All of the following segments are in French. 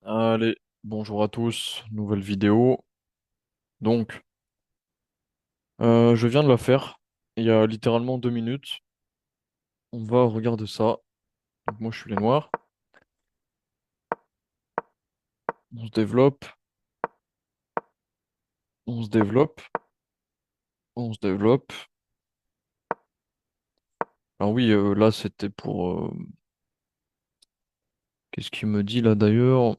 Allez, bonjour à tous, nouvelle vidéo. Donc, je viens de la faire il y a littéralement 2 minutes. On va regarder ça. Donc, moi, je suis les noirs. On se développe, on se développe, on se développe. Ah oui, là, c'était pour... qu'est-ce qu'il me dit là d'ailleurs?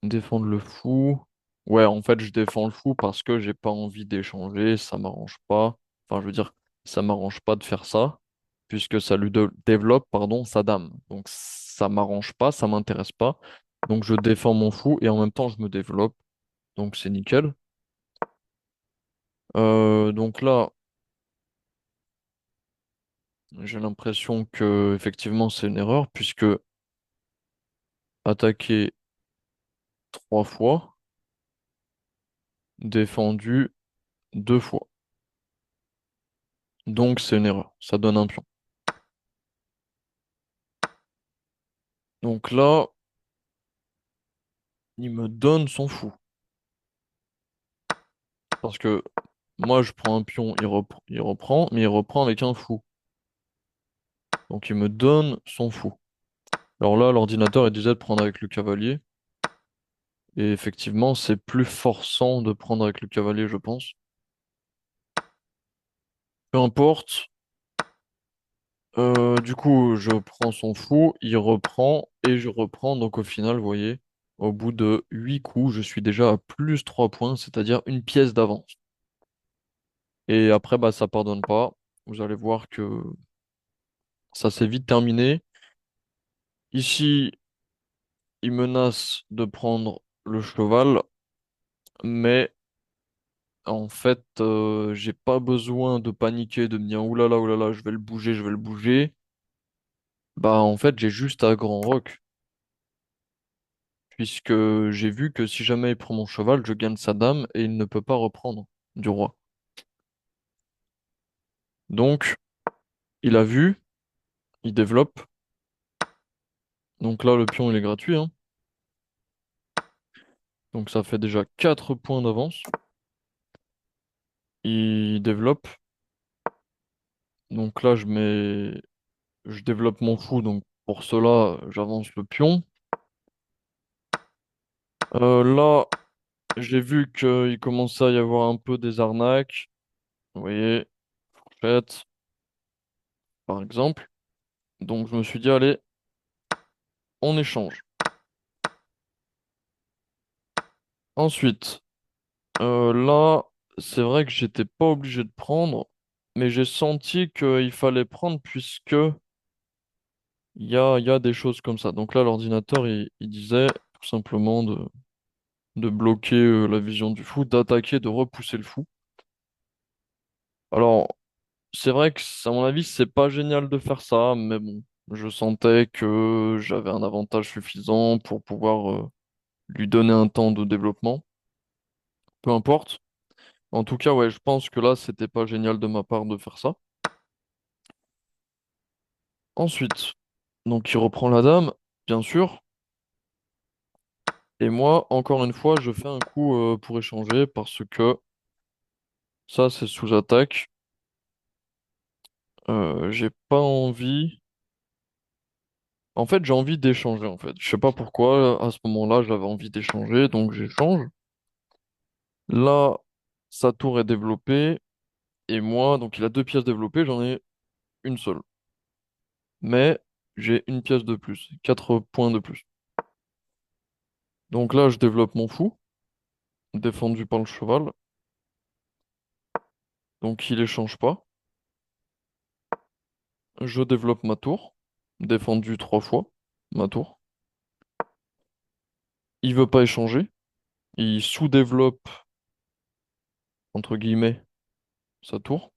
Défendre le fou. Ouais, en fait, je défends le fou parce que j'ai pas envie d'échanger, ça m'arrange pas. Enfin, je veux dire, ça m'arrange pas de faire ça, puisque ça lui développe, pardon, sa dame. Donc, ça m'arrange pas, ça m'intéresse pas. Donc, je défends mon fou et en même temps, je me développe. Donc, c'est nickel. Donc là, j'ai l'impression que effectivement, c'est une erreur, puisque attaquer 3 fois, défendu 2 fois. Donc, c'est une erreur. Ça donne un pion. Donc là, il me donne son fou. Parce que moi, je prends un pion, il reprend, mais il reprend avec un fou. Donc il me donne son fou. Alors là, l'ordinateur, il disait de prendre avec le cavalier. Et effectivement, c'est plus forçant de prendre avec le cavalier, je pense. Peu importe. Du coup, je prends son fou, il reprend, et je reprends. Donc au final, vous voyez, au bout de 8 coups, je suis déjà à plus 3 points, c'est-à-dire une pièce d'avance. Et après, bah, ça pardonne pas. Vous allez voir que ça s'est vite terminé. Ici, il menace de prendre le cheval, mais en fait, j'ai pas besoin de paniquer, de me dire oulala, je vais le bouger, je vais le bouger. Bah, en fait, j'ai juste à grand rock, puisque j'ai vu que si jamais il prend mon cheval, je gagne sa dame et il ne peut pas reprendre du roi. Donc, il a vu, il développe. Donc là, le pion, il est gratuit, hein. Donc ça fait déjà 4 points d'avance. Il développe. Donc là, je développe mon fou, donc pour cela, j'avance le pion. Là, j'ai vu qu'il commençait à y avoir un peu des arnaques. Vous voyez, fourchette, par exemple. Donc je me suis dit, allez, on échange. Ensuite, là, c'est vrai que j'étais pas obligé de prendre, mais j'ai senti qu'il fallait prendre puisque il y a des choses comme ça. Donc là, l'ordinateur, il disait tout simplement de bloquer la vision du fou, d'attaquer, de repousser le fou. Alors, c'est vrai que, à mon avis, c'est pas génial de faire ça, mais bon, je sentais que j'avais un avantage suffisant pour pouvoir lui donner un temps de développement. Peu importe. En tout cas, ouais, je pense que là, c'était pas génial de ma part de faire ça. Ensuite, donc il reprend la dame, bien sûr. Et moi, encore une fois, je fais un coup pour échanger parce que ça, c'est sous attaque. J'ai pas envie. En fait, j'ai envie d'échanger, en fait. Je sais pas pourquoi, à ce moment-là, j'avais envie d'échanger, donc j'échange. Là, sa tour est développée, et moi, donc il a 2 pièces développées, j'en ai une seule. Mais j'ai une pièce de plus, 4 points de plus. Donc là, je développe mon fou, défendu par le cheval, donc il échange pas. Je développe ma tour, défendu 3 fois, ma tour. Il veut pas échanger, il sous-développe, entre guillemets, sa tour.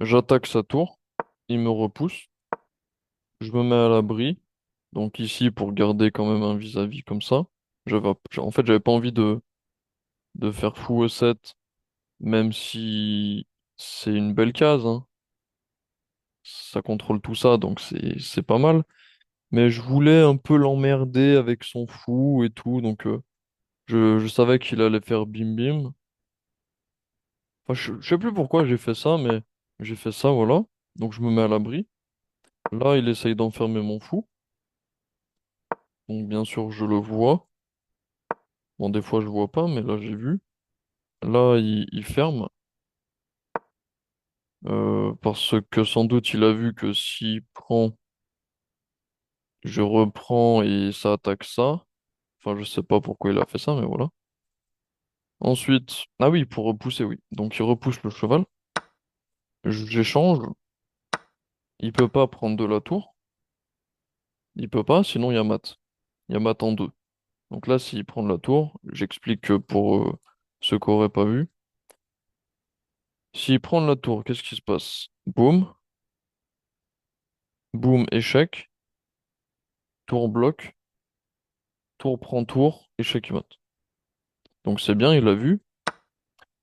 J'attaque sa tour, il me repousse, je me mets à l'abri. Donc ici, pour garder quand même un vis-à-vis comme ça, en fait, j'avais pas envie de faire fou E7, même si c'est une belle case, hein. Ça contrôle tout ça, donc c'est pas mal. Mais je voulais un peu l'emmerder avec son fou et tout, donc je savais qu'il allait faire bim bim. Enfin, je sais plus pourquoi j'ai fait ça, mais j'ai fait ça, voilà. Donc je me mets à l'abri. Là, il essaye d'enfermer mon fou. Donc bien sûr, je le vois. Bon, des fois, je vois pas, mais là, j'ai vu. Là, il ferme. Parce que sans doute, il a vu que s'il prend, je reprends et ça attaque ça. Enfin, je sais pas pourquoi il a fait ça, mais voilà. Ensuite, ah oui, pour repousser, oui. Donc il repousse le cheval. J'échange. Il peut pas prendre de la tour. Il peut pas, sinon il y a mat. Il y a mat en deux. Donc là, s'il prend de la tour, j'explique que pour ceux qui auraient pas vu. S'il prend de la tour, qu'est-ce qui se passe? Boum, boum, échec, tour bloc, tour prend tour, échec mat. Donc c'est bien, il a vu.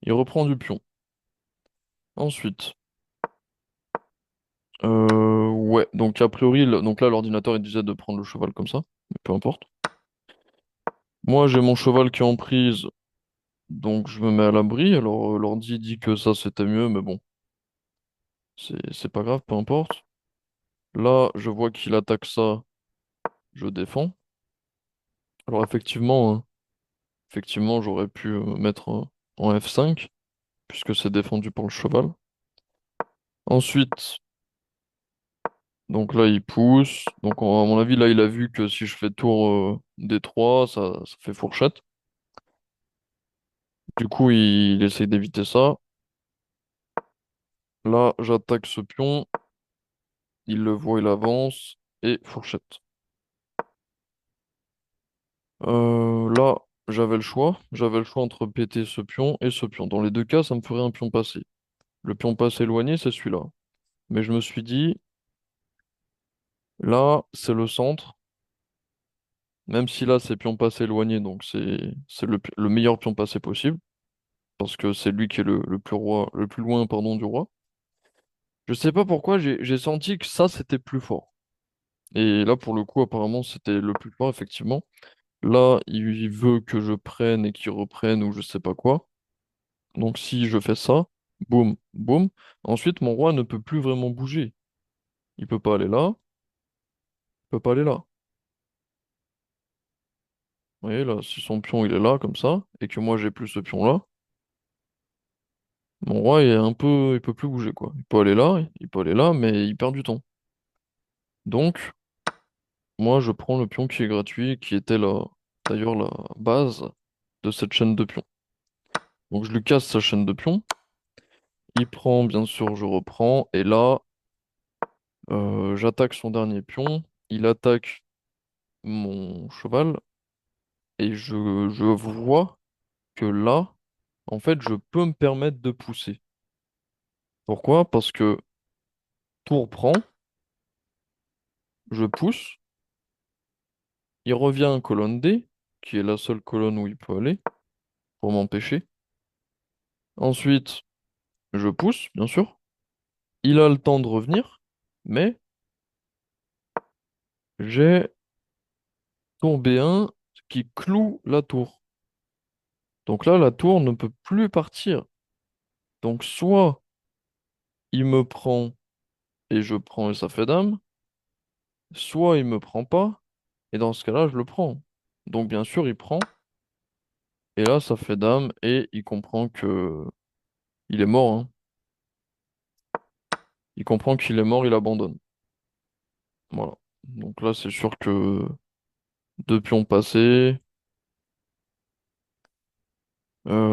Il reprend du pion. Ensuite, ouais, donc a priori, donc là l'ordinateur il disait de prendre le cheval comme ça, mais peu importe. Moi j'ai mon cheval qui est en prise, donc je me mets à l'abri. Alors l'ordi dit que ça c'était mieux, mais bon, c'est pas grave, peu importe. Là, je vois qu'il attaque ça, je défends. Alors effectivement, j'aurais pu mettre en F5, puisque c'est défendu pour le cheval. Ensuite, donc là, il pousse. Donc à mon avis, là, il a vu que si je fais tour D3, ça fait fourchette. Du coup, il essaye d'éviter ça. Là, j'attaque ce pion. Il le voit, il avance. Et fourchette. Là, j'avais le choix. J'avais le choix entre péter ce pion et ce pion. Dans les deux cas, ça me ferait un pion passé. Le pion passé éloigné, c'est celui-là. Mais je me suis dit, là, c'est le centre. Même si là, c'est pion passé éloigné, donc c'est le meilleur pion passé possible. Parce que c'est lui qui est le plus roi, le plus loin, pardon, du roi. Je sais pas pourquoi, j'ai senti que ça, c'était plus fort. Et là, pour le coup, apparemment, c'était le plus fort, effectivement. Là, il veut que je prenne et qu'il reprenne ou je sais pas quoi. Donc si je fais ça, boum, boum. Ensuite, mon roi ne peut plus vraiment bouger. Il peut pas aller là, il peut pas aller là. Vous voyez, là, si son pion il est là, comme ça, et que moi j'ai plus ce pion-là, mon roi est un peu. Il peut plus bouger, quoi. Il peut aller là, mais il perd du temps. Donc, moi je prends le pion qui est gratuit, qui était là, d'ailleurs la base de cette chaîne de pions. Donc je lui casse sa chaîne de pions. Il prend, bien sûr, je reprends, et là, j'attaque son dernier pion. Il attaque mon cheval, et je vois que là, en fait, je peux me permettre de pousser. Pourquoi? Parce que tour prend, je pousse, il revient colonne D, qui est la seule colonne où il peut aller, pour m'empêcher. Ensuite, je pousse, bien sûr. Il a le temps de revenir, mais j'ai tour B1 qui cloue la tour. Donc là, la tour ne peut plus partir. Donc soit il me prend et je prends et ça fait dame, soit il me prend pas, et dans ce cas-là, je le prends. Donc bien sûr, il prend, et là, ça fait dame, et il comprend que il est mort, hein. Il comprend qu'il est mort, il abandonne. Voilà. Donc là, c'est sûr que deux pions passés,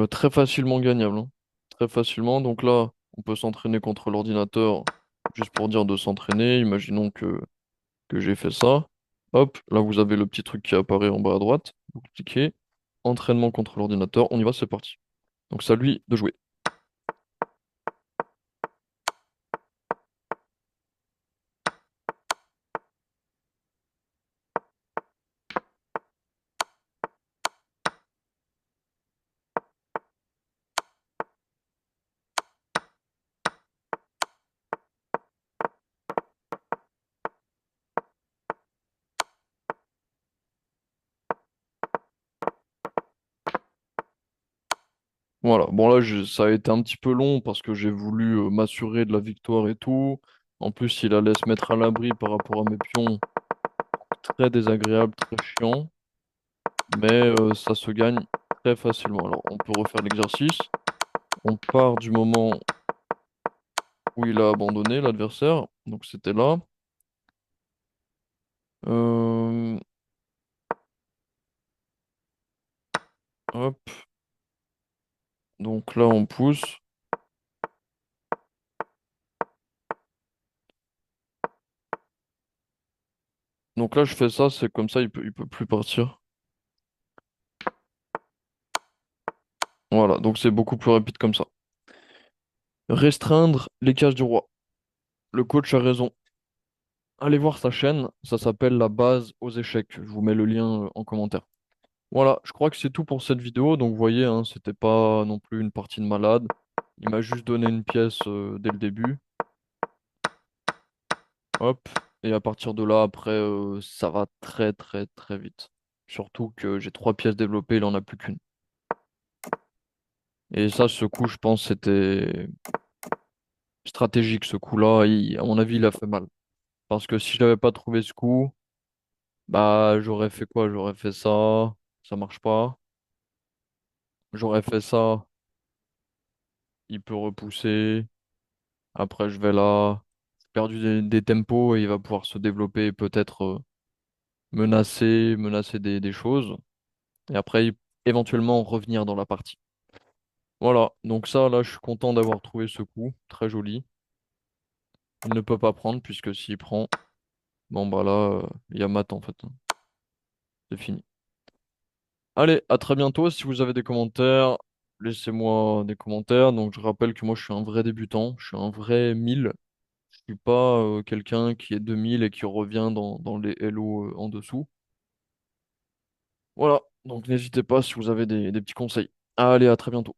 très facilement gagnable, hein. Très facilement. Donc là, on peut s'entraîner contre l'ordinateur, juste pour dire de s'entraîner. Imaginons que j'ai fait ça. Hop, là, vous avez le petit truc qui apparaît en bas à droite. Vous cliquez, entraînement contre l'ordinateur. On y va, c'est parti. Donc c'est à lui de jouer. Voilà, bon là ça a été un petit peu long parce que j'ai voulu m'assurer de la victoire et tout. En plus, il allait se mettre à l'abri par rapport à mes pions. Très désagréable, très chiant, mais ça se gagne très facilement. Alors, on peut refaire l'exercice. On part du moment où il a abandonné l'adversaire, donc c'était là. Euh, hop, donc là on pousse. Donc là je fais ça, c'est comme ça, il peut plus partir. Voilà, donc c'est beaucoup plus rapide comme ça. Restreindre les cages du roi. Le coach a raison. Allez voir sa chaîne, ça s'appelle La base aux échecs. Je vous mets le lien en commentaire. Voilà, je crois que c'est tout pour cette vidéo. Donc vous voyez, hein, c'était pas non plus une partie de malade. Il m'a juste donné une pièce dès le début. Hop. Et à partir de là, après, ça va très très très vite. Surtout que j'ai trois pièces développées, il en a plus qu'une. Et ça, ce coup, je pense, c'était stratégique. Ce coup-là, à mon avis, il a fait mal. Parce que si je n'avais pas trouvé ce coup, bah j'aurais fait quoi? J'aurais fait ça marche pas. J'aurais fait ça, il peut repousser. Après, je vais là, j'ai perdu des tempos et il va pouvoir se développer et peut-être menacer des choses. Et après, éventuellement revenir dans la partie. Voilà, donc ça, là, je suis content d'avoir trouvé ce coup. Très joli. Il ne peut pas prendre puisque s'il prend, bon bah là, il y a mat en fait. C'est fini. Allez, à très bientôt. Si vous avez des commentaires, laissez-moi des commentaires. Donc je rappelle que moi je suis un vrai débutant, je suis un vrai 1000. Je suis pas quelqu'un qui est 2000 et qui revient dans les Hello en dessous. Voilà, donc n'hésitez pas si vous avez des petits conseils. Allez, à très bientôt.